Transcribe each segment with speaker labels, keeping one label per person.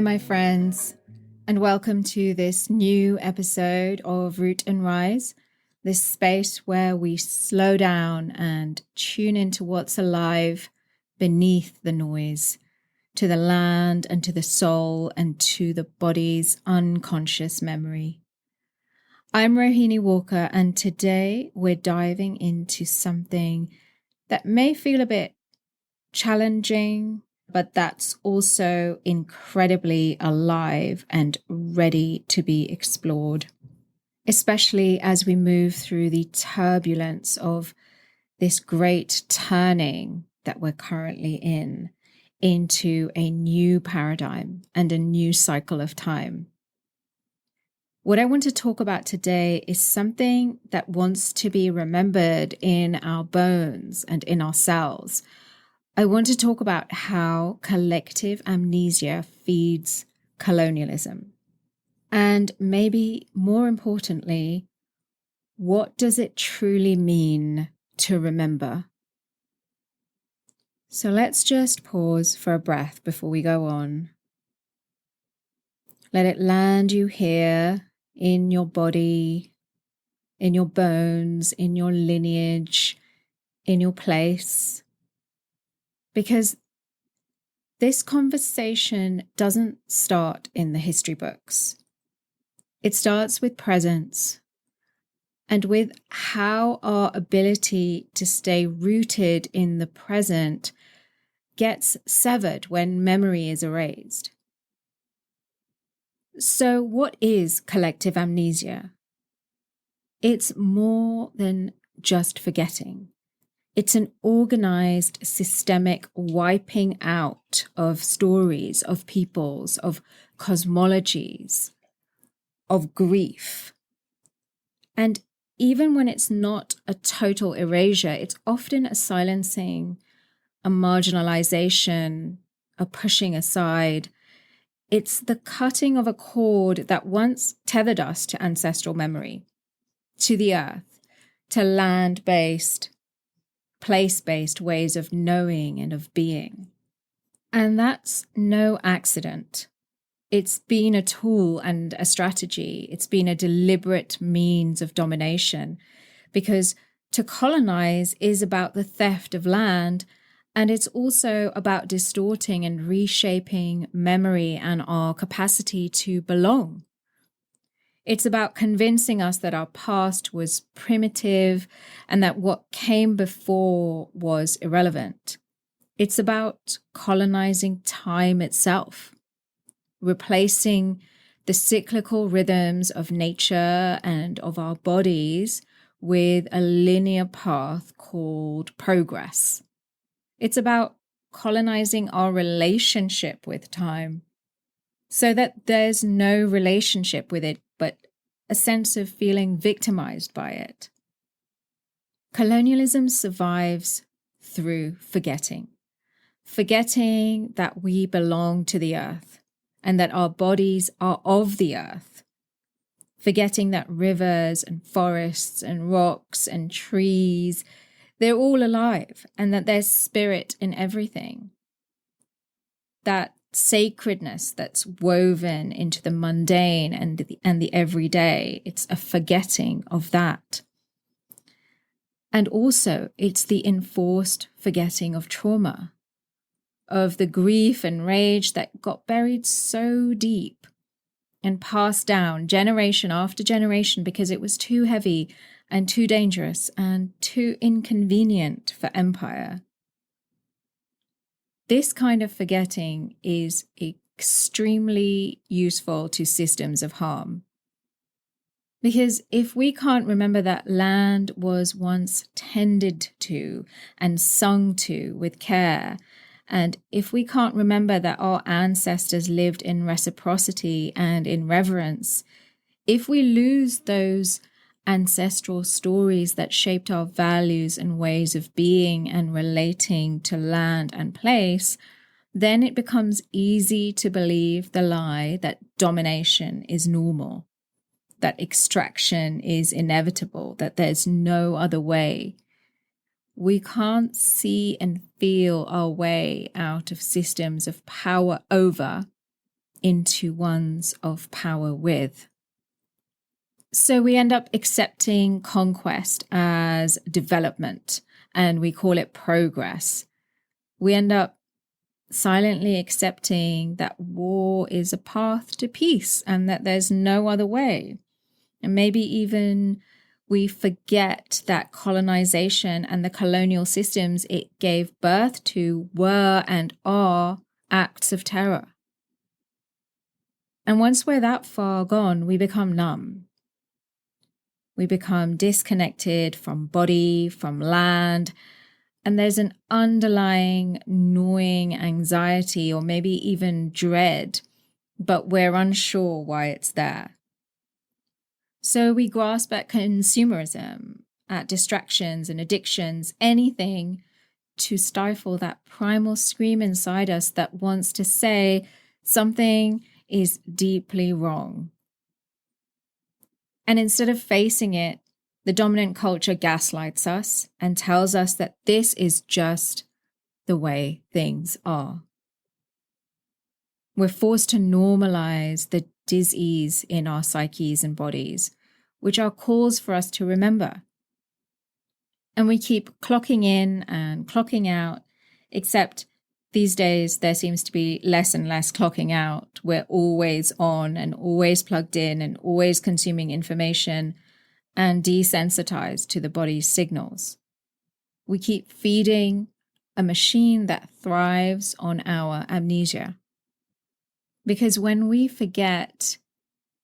Speaker 1: my friends, and welcome to this new episode of Root and Rise, this space where we slow down and tune into what's alive beneath the noise, to the land and to the soul and to the body's unconscious memory. I'm Rohini Walker, and today we're diving into something that may feel a bit challenging, but that's also incredibly alive and ready to be explored, especially as we move through the turbulence of this great turning that we're currently into a new paradigm and a new cycle of time. What I want to talk about today is something that wants to be remembered in our bones and in our cells. I want to talk about how collective amnesia feeds colonialism. And maybe more importantly, what does it truly mean to remember? So let's just pause for a breath before we go on. Let it land you here in your body, in your bones, in your lineage, in your place. Because this conversation doesn't start in the history books. It starts with presence and with how our ability to stay rooted in the present gets severed when memory is erased. So what is collective amnesia? It's more than just forgetting. It's an organized, systemic wiping out of stories, of peoples, of cosmologies, of grief. And even when it's not a total erasure, it's often a silencing, a marginalization, a pushing aside. It's the cutting of a cord that once tethered us to ancestral memory, to the earth, to land-based, place-based ways of knowing and of being. And that's no accident. It's been a tool and a strategy. It's been a deliberate means of domination, because to colonize is about the theft of land, and it's also about distorting and reshaping memory and our capacity to belong. It's about convincing us that our past was primitive and that what came before was irrelevant. It's about colonizing time itself, replacing the cyclical rhythms of nature and of our bodies with a linear path called progress. It's about colonizing our relationship with time so that there's no relationship with it, but a sense of feeling victimized by it. Colonialism survives through forgetting that we belong to the earth and that our bodies are of the earth, forgetting that rivers and forests and rocks and trees, they're all alive and that there's spirit in everything. That sacredness that's woven into the mundane and the everyday, it's a forgetting of that. And also, it's the enforced forgetting of trauma, of the grief and rage that got buried so deep and passed down generation after generation because it was too heavy and too dangerous and too inconvenient for empire. This kind of forgetting is extremely useful to systems of harm. Because if we can't remember that land was once tended to and sung to with care, and if we can't remember that our ancestors lived in reciprocity and in reverence, if we lose those ancestral stories that shaped our values and ways of being and relating to land and place, then it becomes easy to believe the lie that domination is normal, that extraction is inevitable, that there's no other way. We can't see and feel our way out of systems of power over into ones of power with. So we end up accepting conquest as development, and we call it progress. We end up silently accepting that war is a path to peace and that there's no other way. And maybe even we forget that colonization and the colonial systems it gave birth to were and are acts of terror. And once we're that far gone, we become numb. We become disconnected from body, from land, and there's an underlying gnawing anxiety or maybe even dread, but we're unsure why it's there. So we grasp at consumerism, at distractions and addictions, anything to stifle that primal scream inside us that wants to say something is deeply wrong. And instead of facing it, the dominant culture gaslights us and tells us that this is just the way things are. We're forced to normalize the dis-ease in our psyches and bodies, which are calls for us to remember. And we keep clocking in and clocking out, except these days there seems to be less and less clocking out. We're always on and always plugged in and always consuming information and desensitized to the body's signals. We keep feeding a machine that thrives on our amnesia. Because when we forget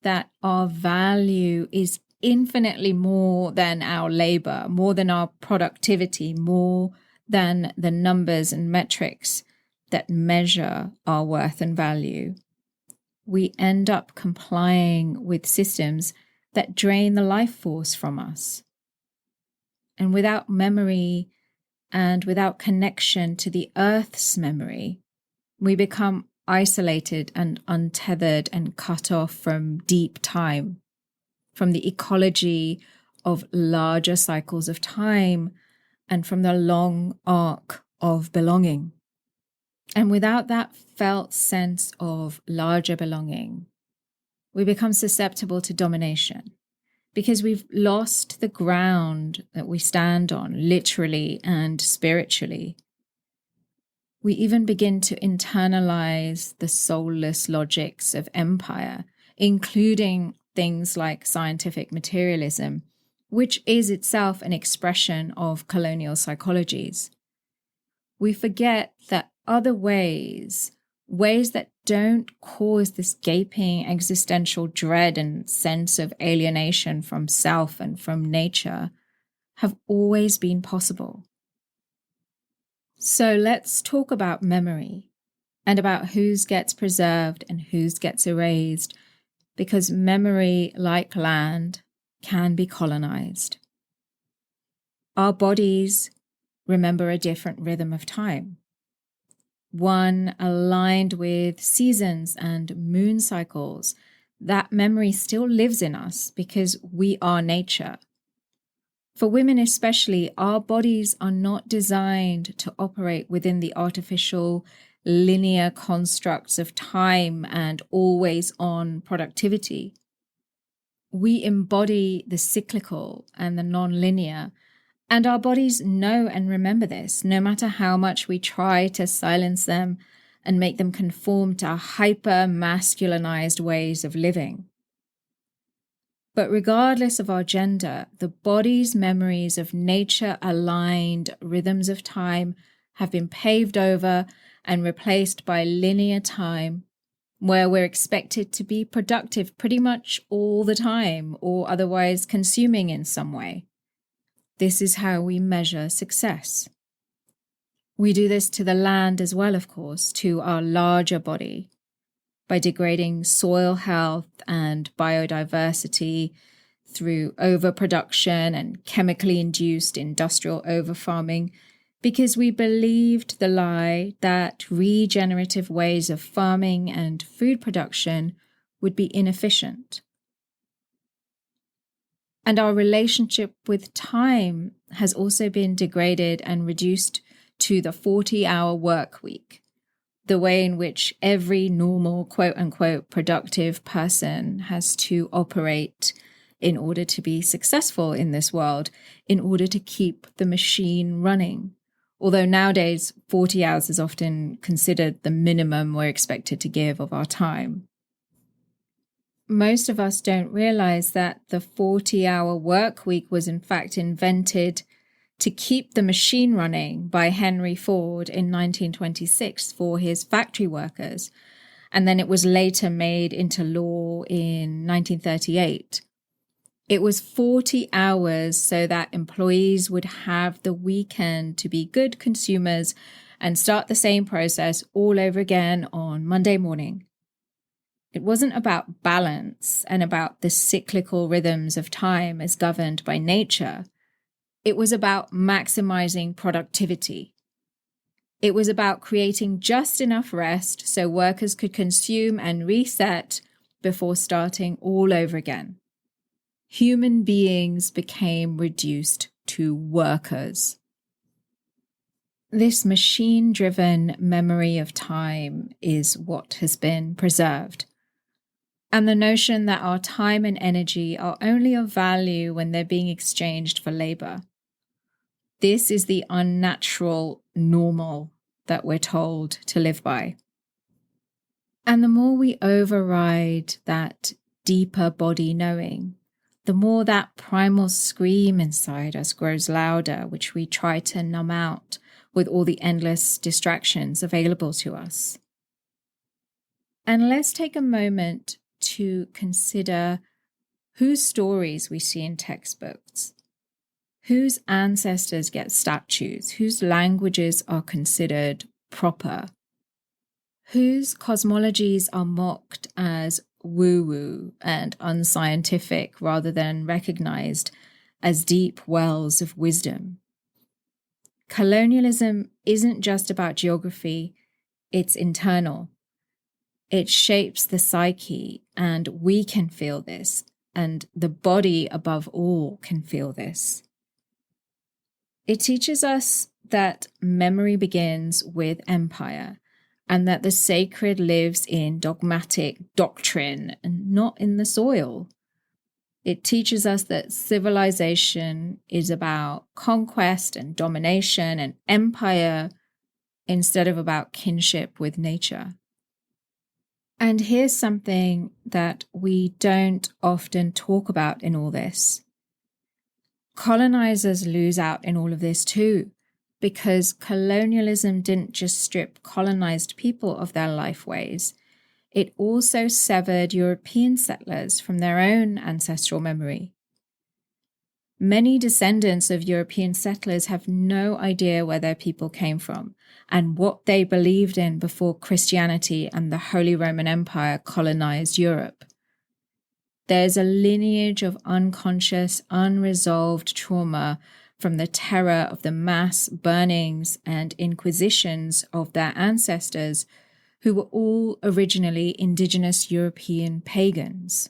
Speaker 1: that our value is infinitely more than our labor, more than our productivity, more than the numbers and metrics that measure our worth and value, we end up complying with systems that drain the life force from us. And without memory and without connection to the Earth's memory, we become isolated and untethered and cut off from deep time, from the ecology of larger cycles of time, and from the long arc of belonging. And without that felt sense of larger belonging, we become susceptible to domination because we've lost the ground that we stand on, literally and spiritually. We even begin to internalize the soulless logics of empire, including things like scientific materialism, which is itself an expression of colonial psychologies. We forget that other ways that don't cause this gaping existential dread and sense of alienation from self and from nature, have always been possible. So let's talk about memory and about whose gets preserved and whose gets erased, because memory, like land, can be colonized. Our bodies remember a different rhythm of time, one aligned with seasons and moon cycles. That memory still lives in us because we are nature. For women especially, our bodies are not designed to operate within the artificial linear constructs of time and always-on productivity. We embody the cyclical and the non-linear, and our bodies know and remember this, no matter how much we try to silence them and make them conform to hyper-masculinized ways of living. But regardless of our gender, the body's memories of nature-aligned rhythms of time have been paved over and replaced by linear time, where we're expected to be productive pretty much all the time or otherwise consuming in some way. This is how we measure success. We do this to the land as well, of course, to our larger body, by degrading soil health and biodiversity through overproduction and chemically induced industrial overfarming, because we believed the lie that regenerative ways of farming and food production would be inefficient. And our relationship with time has also been degraded and reduced to the 40-hour work week, the way in which every normal, quote unquote, productive person has to operate in order to be successful in this world, in order to keep the machine running. Although nowadays 40 hours is often considered the minimum we're expected to give of our time. Most of us don't realize that the 40-hour work week was in fact invented to keep the machine running by Henry Ford in 1926 for his factory workers, and then it was later made into law in 1938. It was 40 hours so that employees would have the weekend to be good consumers and start the same process all over again on Monday morning. It wasn't about balance and about the cyclical rhythms of time as governed by nature. It was about maximizing productivity. It was about creating just enough rest so workers could consume and reset before starting all over again. Human beings became reduced to workers. This machine-driven memory of time is what has been preserved. And the notion that our time and energy are only of value when they're being exchanged for labor. This is the unnatural normal that we're told to live by. And the more we override that deeper body knowing, the more that primal scream inside us grows louder, which we try to numb out with all the endless distractions available to us. And let's take a moment to consider whose stories we see in textbooks, whose ancestors get statues, whose languages are considered proper, whose cosmologies are mocked as woo-woo and unscientific rather than recognized as deep wells of wisdom. Colonialism isn't just about geography, it's internal. It shapes the psyche, and we can feel this, and the body above all can feel this. It teaches us that memory begins with empire, and that the sacred lives in dogmatic doctrine and not in the soil. It teaches us that civilization is about conquest and domination and empire instead of about kinship with nature. And here's something that we don't often talk about in all this. Colonizers lose out in all of this too, because colonialism didn't just strip colonized people of their life ways. It also severed European settlers from their own ancestral memory. Many descendants of European settlers have no idea where their people came from and what they believed in before Christianity and the Holy Roman Empire colonized Europe. There's a lineage of unconscious, unresolved trauma from the terror of the mass burnings and inquisitions of their ancestors, who were all originally indigenous European pagans.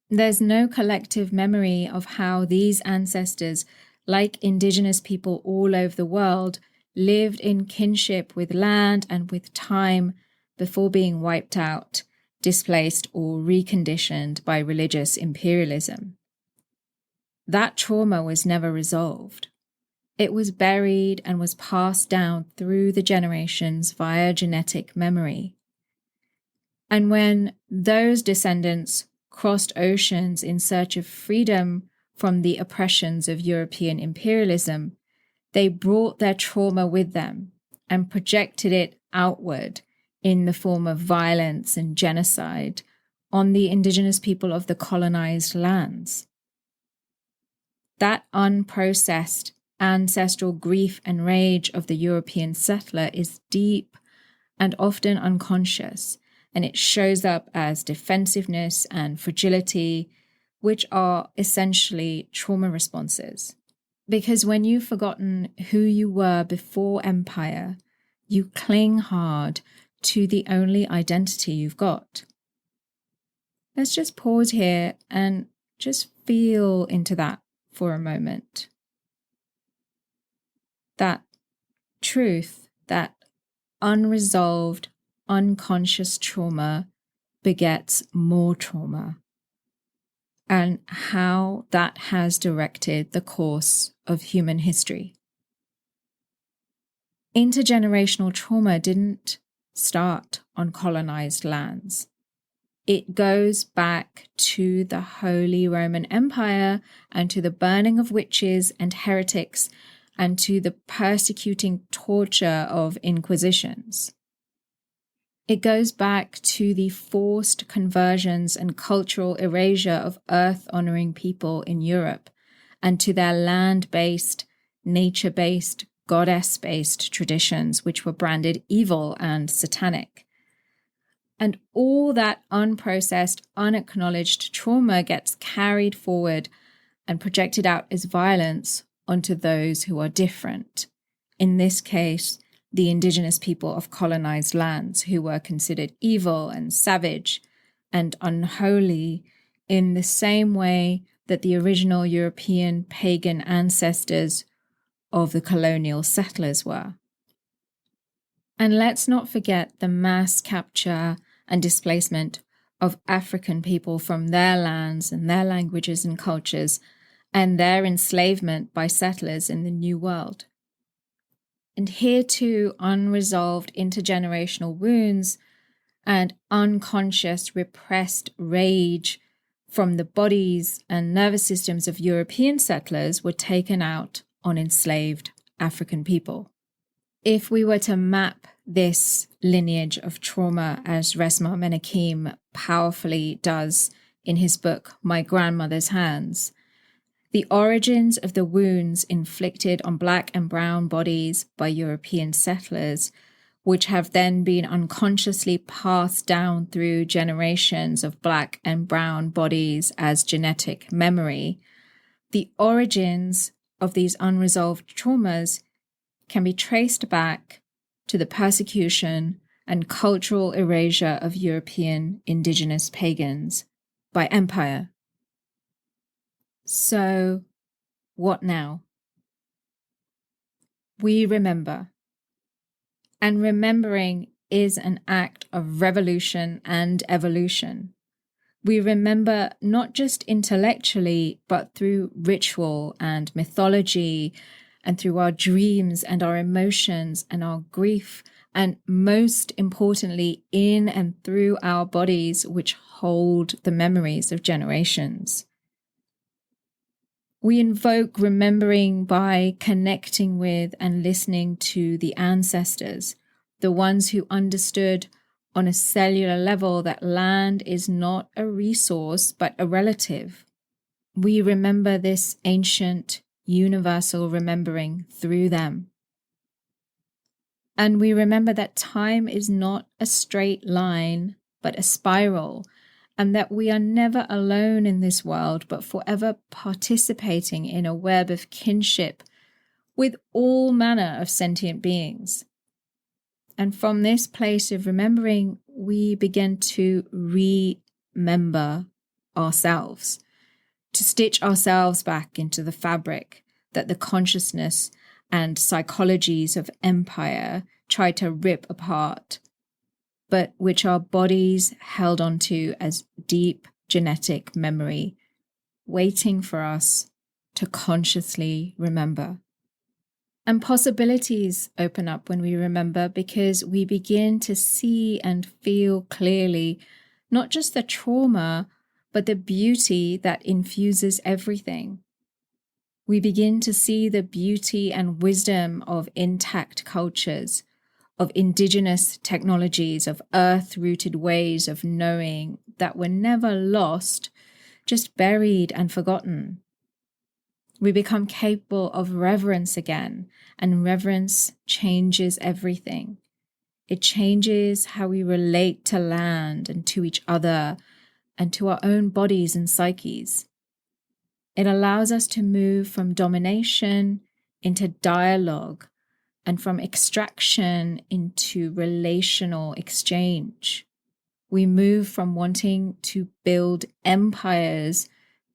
Speaker 1: There's no collective memory of how these ancestors, like indigenous people all over the world, lived in kinship with land and with time before being wiped out, displaced, or reconditioned by religious imperialism. That trauma was never resolved. It was buried and was passed down through the generations via genetic memory. And when those descendants crossed oceans in search of freedom from the oppressions of European imperialism, they brought their trauma with them and projected it outward in the form of violence and genocide on the indigenous people of the colonized lands. That unprocessed ancestral grief and rage of the European settler is deep and often unconscious, and it shows up as defensiveness and fragility, which are essentially trauma responses. Because when you've forgotten who you were before empire, you cling hard to the only identity you've got. Let's just pause here and just feel into that for a moment. That truth, that unresolved, unconscious trauma begets more trauma, and how that has directed the course of human history. Intergenerational trauma didn't start on colonized lands. It goes back to the Holy Roman Empire and to the burning of witches and heretics and to the persecuting torture of inquisitions. It goes back to the forced conversions and cultural erasure of earth-honoring people in Europe and to their land-based, nature-based, goddess-based traditions, which were branded evil and satanic. And all that unprocessed, unacknowledged trauma gets carried forward and projected out as violence onto those who are different. In this case, the indigenous people of colonized lands, who were considered evil and savage and unholy in the same way that the original European pagan ancestors of the colonial settlers were. And let's not forget the mass capture and displacement of African people from their lands and their languages and cultures, and their enslavement by settlers in the New World. And here too, unresolved intergenerational wounds and unconscious repressed rage from the bodies and nervous systems of European settlers were taken out on enslaved African people. If we were to map this lineage of trauma, as Resmaa Menakem powerfully does in his book, My Grandmother's Hands, the origins of the wounds inflicted on Black and brown bodies by European settlers, which have then been unconsciously passed down through generations of Black and brown bodies as genetic memory, the origins of these unresolved traumas can be traced back to the persecution and cultural erasure of European indigenous pagans by empire. So, what now? We remember. And remembering is an act of revolution and evolution. We remember not just intellectually, but through ritual and mythology, and through our dreams and our emotions and our grief, and most importantly, in and through our bodies, which hold the memories of generations. We invoke remembering by connecting with and listening to the ancestors, the ones who understood on a cellular level that land is not a resource, but a relative. We remember this ancient, universal remembering through them. And we remember that time is not a straight line, but a spiral, and that we are never alone in this world, but forever participating in a web of kinship with all manner of sentient beings. And from this place of remembering, we begin to remember ourselves, to stitch ourselves back into the fabric that the consciousness and psychologies of empire try to rip apart, but which our bodies held onto as deep genetic memory, waiting for us to consciously remember. And possibilities open up when we remember, because we begin to see and feel clearly not just the trauma, but the beauty that infuses everything. We begin to see the beauty and wisdom of intact cultures, of indigenous technologies, of earth-rooted ways of knowing that were never lost, just buried and forgotten. We become capable of reverence again, and reverence changes everything. It changes how we relate to land and to each other and to our own bodies and psyches. It allows us to move from domination into dialogue, and from extraction into relational exchange. We move from wanting to build empires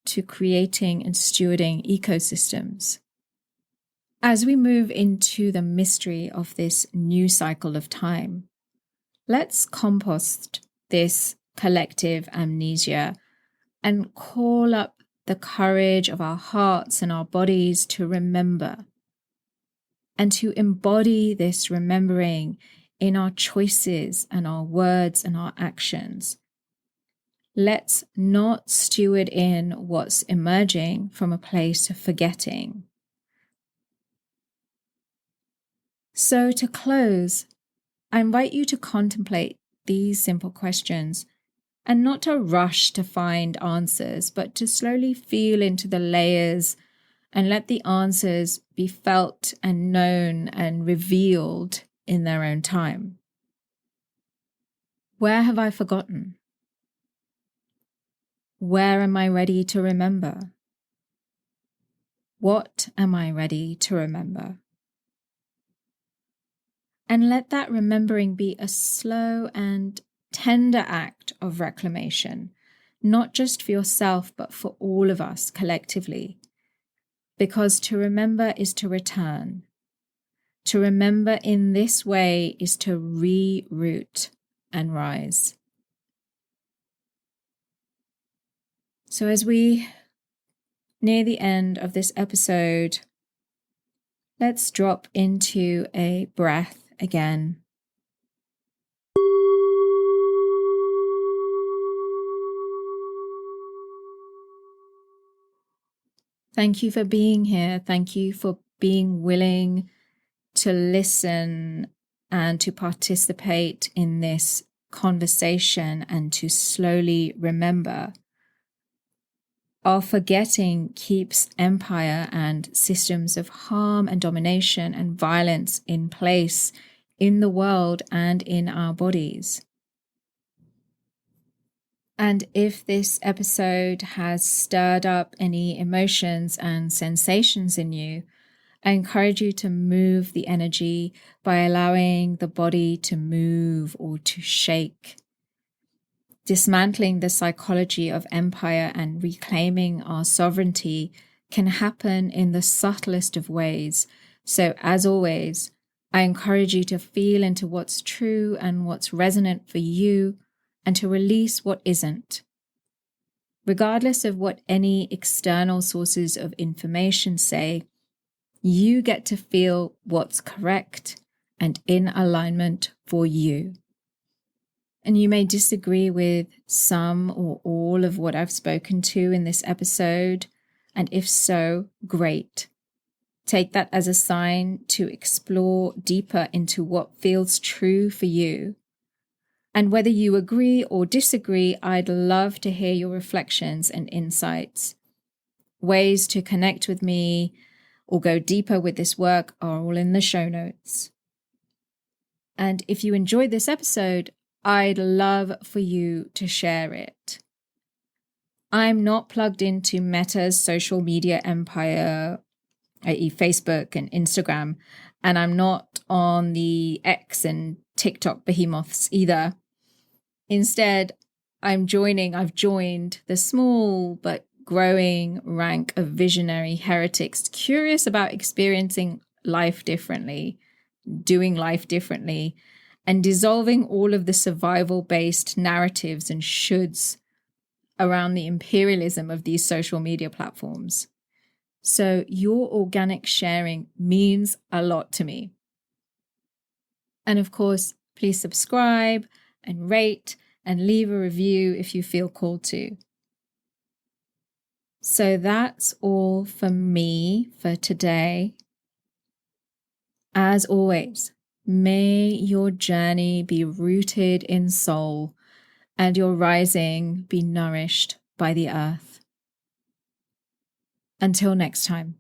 Speaker 1: to creating and stewarding ecosystems. As we move into the mystery of this new cycle of time, let's compost this collective amnesia and call up the courage of our hearts and our bodies to remember and to embody this remembering in our choices and our words and our actions. Let's not steward in what's emerging from a place of forgetting. So to close, I invite you to contemplate these simple questions and not to rush to find answers, but to slowly feel into the layers and let the answers be felt and known and revealed in their own time. Where have I forgotten? Where am I ready to remember? What am I ready to remember? And let that remembering be a slow and tender act of reclamation, not just for yourself, but for all of us collectively. Because to remember is to return. To remember in this way is to reroot and rise. So as we near the end of this episode, let's drop into a breath again. Thank you for being here. Thank you for being willing to listen and to participate in this conversation and to slowly remember. Our forgetting keeps empire and systems of harm and domination and violence in place in the world and in our bodies. And if this episode has stirred up any emotions and sensations in you, I encourage you to move the energy by allowing the body to move or to shake. Dismantling the psychology of empire and reclaiming our sovereignty can happen in the subtlest of ways. So, as always, I encourage you to feel into what's true and what's resonant for you and to release what isn't. Regardless of what any external sources of information say, you get to feel what's correct and in alignment for you. And you may disagree with some or all of what I've spoken to in this episode, and if so, great. Take that as a sign to explore deeper into what feels true for you. And whether you agree or disagree, I'd love to hear your reflections and insights. Ways to connect with me or go deeper with this work are all in the show notes. And if you enjoyed this episode, I'd love for you to share it. I'm not plugged into Meta's social media empire, i.e. Facebook and Instagram, and I'm not on the X and TikTok behemoths either. Instead, I've joined the small but growing rank of visionary heretics curious about experiencing life differently, doing life differently, and dissolving all of the survival-based narratives and shoulds around the imperialism of these social media platforms. So your organic sharing means a lot to me. And of course, please subscribe and rate and leave a review if you feel called to. So that's all for me for today. As always, may your journey be rooted in soul and your rising be nourished by the earth. Until next time.